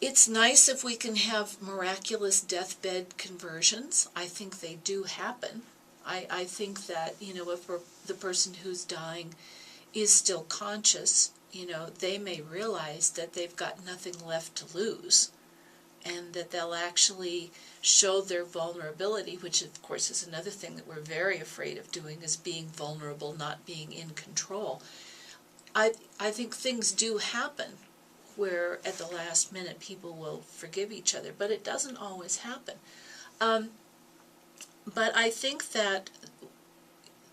It's nice if we can have miraculous deathbed conversions. I think they do happen. I think that, if the person who's dying is still conscious, they may realize that they've got nothing left to lose, and that they'll actually show their vulnerability, which of course is another thing that we're very afraid of doing, is being vulnerable, not being in control. I think things do happen where at the last minute people will forgive each other, but it doesn't always happen. But I think that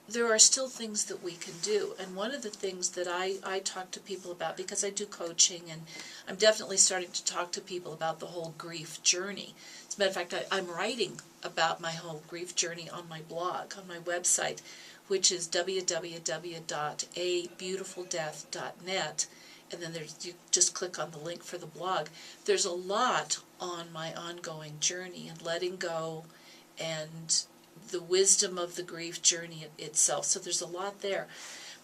there are still things that we can do, and one of the things that I talk to people about, because I do coaching, and I'm definitely starting to talk to people about the whole grief journey. As a matter of fact, I'm writing about my whole grief journey on my blog, on my website, which is www.abeautifuldeath.net. And then you just click on the link for the blog. There's a lot on my ongoing journey and letting go and the wisdom of the grief journey itself. So there's a lot there.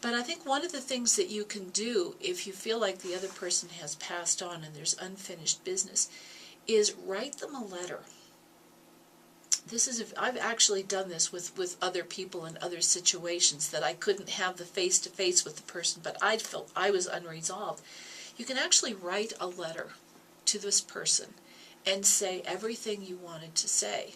But I think one of the things that you can do if you feel like the other person has passed on and there's unfinished business is write them a letter. I've actually done this with other people in other situations that I couldn't have the face-to-face with the person, but I felt I was unresolved. You can actually write a letter to this person and say everything you wanted to say,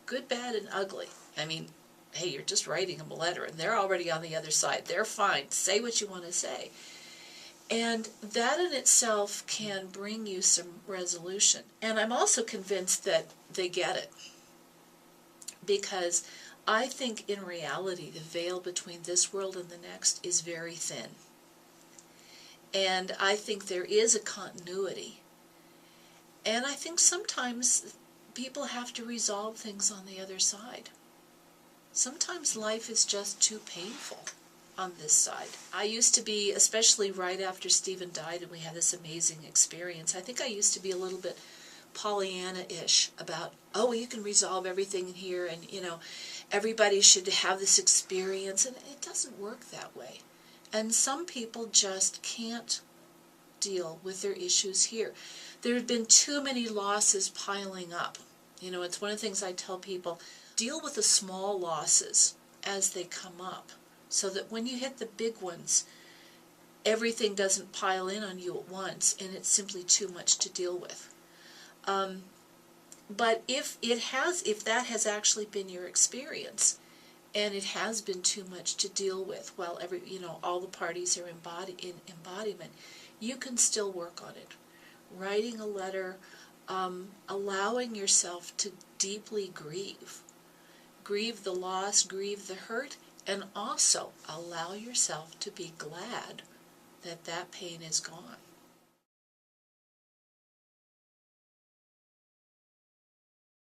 good, bad, and ugly. I mean, hey, you're just writing them a letter, and they're already on the other side. They're fine. Say what you want to say. And that in itself can bring you some resolution. And I'm also convinced that they get it. Because I think in reality the veil between this world and the next is very thin. And I think there is a continuity. And I think sometimes people have to resolve things on the other side. Sometimes life is just too painful on this side. I used to be, especially right after Stephen died and we had this amazing experience, I think I used to be a little bit Pollyanna-ish about, oh, you can resolve everything in here, and everybody should have this experience, and it doesn't work that way. And some people just can't deal with their issues here. There have been too many losses piling up. It's one of the things I tell people, deal with the small losses as they come up, so that when you hit the big ones, everything doesn't pile in on you at once, and it's simply too much to deal with. But if that has actually been your experience, and it has been too much to deal with, while all the parties are in embodiment, you can still work on it. Writing a letter, allowing yourself to deeply grieve the loss, grieve the hurt, and also allow yourself to be glad that pain is gone.